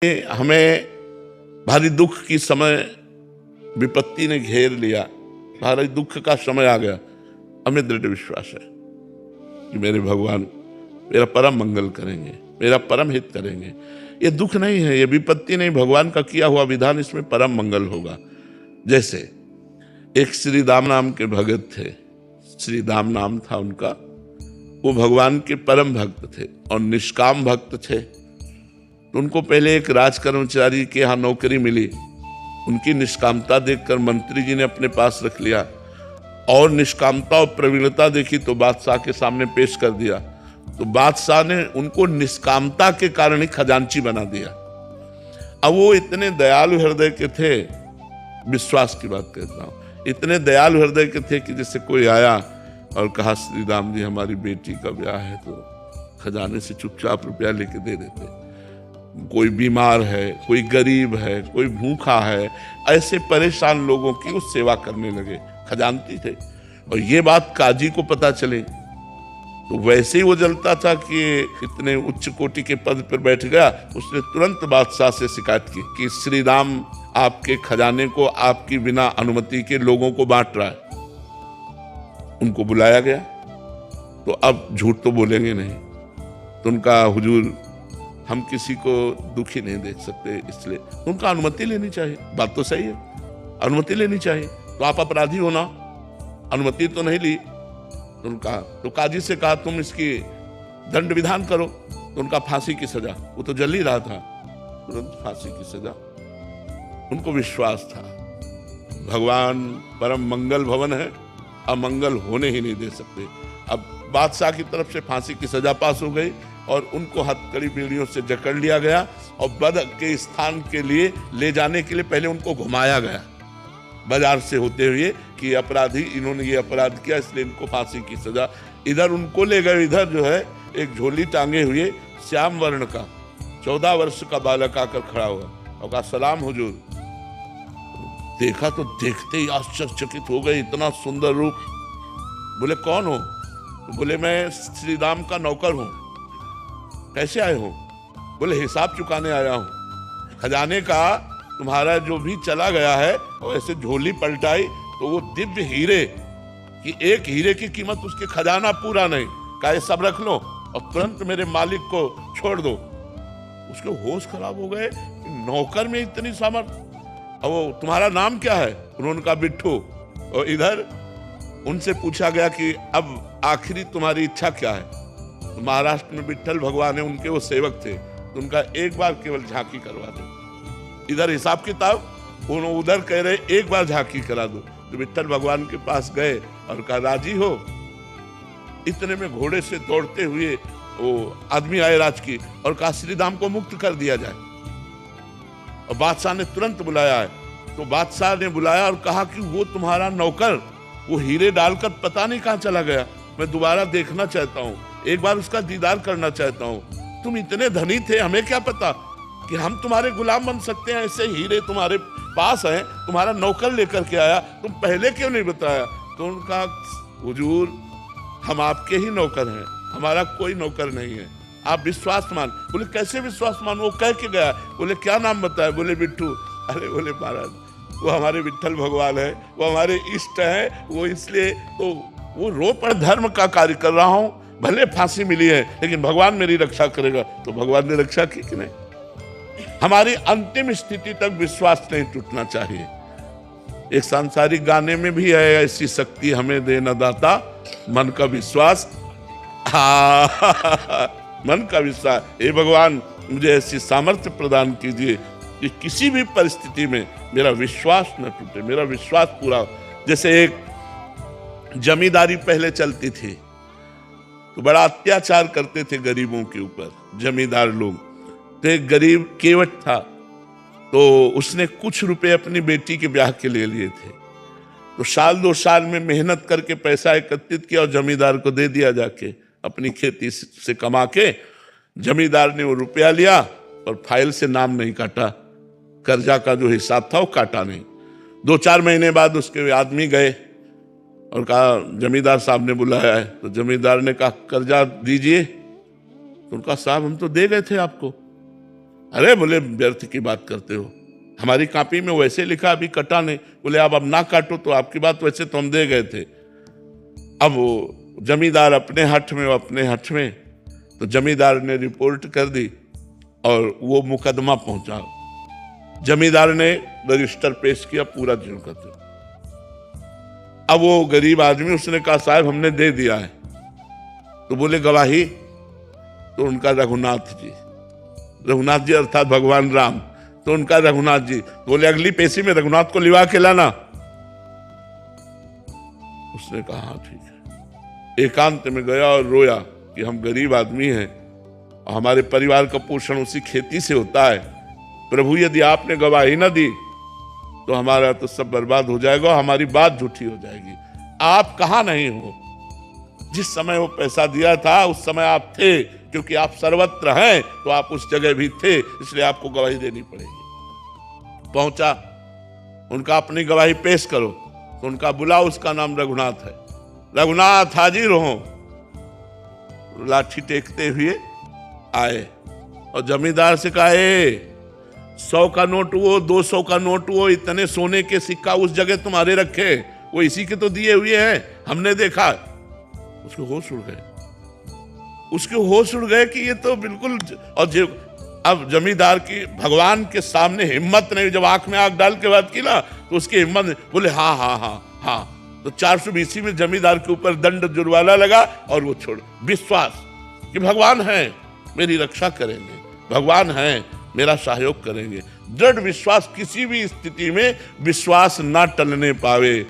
हमें भारी दुख की समय विपत्ति ने घेर लिया, भारी दुख का समय आ गया। हमें दृढ़ विश्वास है कि मेरे भगवान मेरा परम मंगल करेंगे, मेरा परम हित करेंगे। ये दुख नहीं है, ये विपत्ति नहीं, भगवान का किया हुआ विधान, इसमें परम मंगल होगा। जैसे एक श्री दाम नाम के भगत थे, श्री दाम नाम था उनका। वो भगवान के परम भक्त थे और निष्काम भक्त थे। तो उनको पहले एक राज कर्मचारी के यहाँ नौकरी मिली। उनकी निष्कामता देखकर मंत्री जी ने अपने पास रख लिया और निष्कामता और प्रवीणता देखी तो बादशाह के सामने पेश कर दिया। तो बादशाह ने उनको निष्कामता के कारण ही खजांची बना दिया। अब वो इतने दयालु हृदय के थे, विश्वास की बात कहता हूँ, इतने दयालु हृदय के थे कि जैसे कोई आया और कहा श्री राम जी हमारी बेटी का ब्याह है तो खजाने से चुपचाप रुपया लेके दे देते। कोई बीमार है, कोई गरीब है, कोई भूखा है, ऐसे परेशान लोगों की वो सेवा करने लगे, खजानती थे। और ये बात काजी को पता चले तो वैसे ही वो जलता था कि इतने उच्च कोटि के पद पर बैठ गया। उसने तुरंत बादशाह से शिकायत की कि श्री राम आपके खजाने को आपकी बिना अनुमति के लोगों को बांट रहा है। उनको बुलाया गया तो अब झूठ तो बोलेंगे नहीं। तो उनका हुजूर हम किसी को दुखी नहीं देख सकते, इसलिए उनका अनुमति लेनी चाहिए। बात तो सही है, अनुमति लेनी चाहिए। तो आप अपराधी हो ना, अनुमति तो नहीं ली। तो उनका तो काजी से कहा तुम इसकी दंड विधान करो। तो उनका फांसी की सजा, वो तो जल ही रहा था, तुरंत फांसी की सजा। उनको विश्वास था भगवान परम मंगल भवन है, अमंगल होने ही नहीं दे सकते। अब बादशाह की तरफ से फांसी की सजा पास हो गई और उनको हथकड़ी बीड़ियों से जकड़ लिया गया और बद के स्थान के लिए ले जाने के लिए पहले उनको घुमाया गया बाजार से होते हुए कि अपराधी, इन्होंने ये अपराध किया इसलिए इनको फांसी की सजा। इधर उनको ले गए, इधर जो है एक झोली टांगे हुए श्याम वर्ण का 14 वर्ष का बालक आकर खड़ा हुआ और कहा सलाम हुजूर। देखा तो देखते ही आश्चर्यचकित हो गए, इतना सुंदर रूप। बोले कौन हो? तो बोले मैं श्री राम का नौकर हूं। कैसे आए हो? बोले हिसाब चुकाने आया हूं। खजाने का तुम्हारा जो भी चला गया है और ऐसे झोली पलटाई तो वो दिव्य हीरे कि एक हीरे की कीमत उसके खजाना पूरा नहीं। कहा ये सब रख लो और तुरंत मेरे मालिक को छोड़ दो। उसके होश खराब हो गए, नौकर में इतनी सामर्थ। और वो तुम्हारा नाम क्या है? उन्होंने कहा बिट्ठू। और इधर उनसे पूछा गया कि अब आखिरी तुम्हारी इच्छा क्या है? तो महाराष्ट्र में विट्ठल भगवान है, उनके वो सेवक थे, तो उनका एक बार केवल झांकी करवा दो। इधर हिसाब किताब, उधर कह रहे एक बार झांकी करा दो। तो विट्ठल भगवान के पास गए और कहा राजी हो? इतने में घोड़े से दौड़ते हुए वो आदमी आए राज की और कहा श्री राम को मुक्त कर दिया जाए। और बादशाह ने तुरंत बुलाया है। तो बादशाह ने बुलाया और कहा कि वो तुम्हारा नौकर वो हीरे डालकर पता नहीं कहां चला गया, मैं दोबारा देखना चाहता हूँ, एक बार उसका दीदार करना चाहता हूँ। तुम इतने धनी थे, हमें क्या पता कि हम तुम्हारे गुलाम बन सकते हैं, ऐसे हीरे तुम्हारे पास हैं, तुम्हारा नौकर लेकर के आया, तुम पहले क्यों नहीं बताया? तो उनका हुजूर हम आपके ही नौकर हैं, हमारा कोई नौकर नहीं है, आप विश्वास मान। बोले कैसे विश्वास मान? वो कह के गया। बोले क्या नाम बताया? बोले बिट्ठू। अरे बोले महाराज वो हमारे विट्ठल भगवान है, वो हमारे इष्ट है, वो इसलिए तो वो रो पर धर्म का कार्य कर रहा हूँ, भले फांसी मिली है लेकिन भगवान मेरी रक्षा करेगा। तो भगवान ने रक्षा की कि नहीं? हमारी अंतिम स्थिति तक विश्वास नहीं टूटना चाहिए। एक सांसारिक गाने में भी है ऐसी शक्ति हमें देना दाता मन का विश्वास। मन का विश्वास, हे भगवान मुझे ऐसी सामर्थ्य प्रदान कीजिए कि किसी भी परिस्थिति में मेरा विश्वास न टूटे, मेरा विश्वास पूरा। जैसे एक जमींदारी पहले चलती थी तो बड़ा अत्याचार करते थे गरीबों के ऊपर जमींदार लोग। तो एक गरीब केवट था, तो उसने कुछ रुपए अपनी बेटी के ब्याह के लिए लिए थे। तो साल 2 साल में मेहनत करके पैसा एकत्रित किया और जमींदार को दे दिया जाके, अपनी खेती से कमा के। जमींदार ने वो रुपया लिया और फाइल से नाम नहीं काटा, कर्जा का जो हिसाब था वो काटा नहीं। 2-4 महीने बाद उसके आदमी गए और कहा जमींदार साहब ने बुलाया है। तो जमींदार ने कहा कर्जा दीजिए। तो उनका साहब हम तो दे गए थे आपको। अरे बोले व्यर्थ की बात करते हो, हमारी कॉपी में वैसे लिखा, अभी कटा नहीं। बोले अब ना काटो तो आपकी बात, वैसे तो हम दे गए थे। अब वो जमींदार अपने हठ में, वो अपने हठ में, तो जमींदार ने रिपोर्ट कर दी और वो मुकदमा पहुंचा। जमींदार ने रजिस्टर पेश किया पूरा जीवन करते। अब वो गरीब आदमी, उसने कहा साहब हमने दे दिया है। तो बोले गवाही? तो उनका रघुनाथ जी अर्थात भगवान राम, तो उनका रघुनाथ जी। बोले अगली पेशी में रघुनाथ को लिवा के लाना। उसने कहा हाँ ठीक है। एकांत में गया और रोया कि हम गरीब आदमी हैं और हमारे परिवार का पोषण उसी खेती से होता है। प्रभु यदि आपने गवाही ना दी तो हमारा तो सब बर्बाद हो जाएगा, हमारी बात झूठी हो जाएगी। आप कहाँ नहीं हो? जिस समय वो पैसा दिया था उस समय आप थे, क्योंकि आप सर्वत्र हैं तो आप उस जगह भी थे, इसलिए आपको गवाही देनी पड़ेगी। पहुंचा, उनका अपनी गवाही पेश करो। तो उनका बुला, उसका नाम रघुनाथ है। रघुनाथ हाजिर हो। लाठी टेकते हुए आए और जमींदार से कहा 100 का नोट वो, 200 का नोट वो, इतने सोने के सिक्का उस जगह तुम्हारे रखे, वो इसी के तो दिए हुए हैं, हमने देखा। उसके होश उड़ गए कि ये तो बिल्कुल। और अब जमींदार की भगवान के सामने हिम्मत नहीं, जब आंख में आंख डाल के बात की ना तो उसकी हिम्मत नहीं। बोले हाँ हाँ हाँ हाँ। तो 420 में जमींदार के ऊपर दंड जुर्माना लगा और वो छोड़। विश्वास कि भगवान है मेरी रक्षा करेंगे, भगवान है मेरा सहयोग करेंगे। दृढ़ विश्वास, किसी भी स्थिति में विश्वास ना टलने पावे।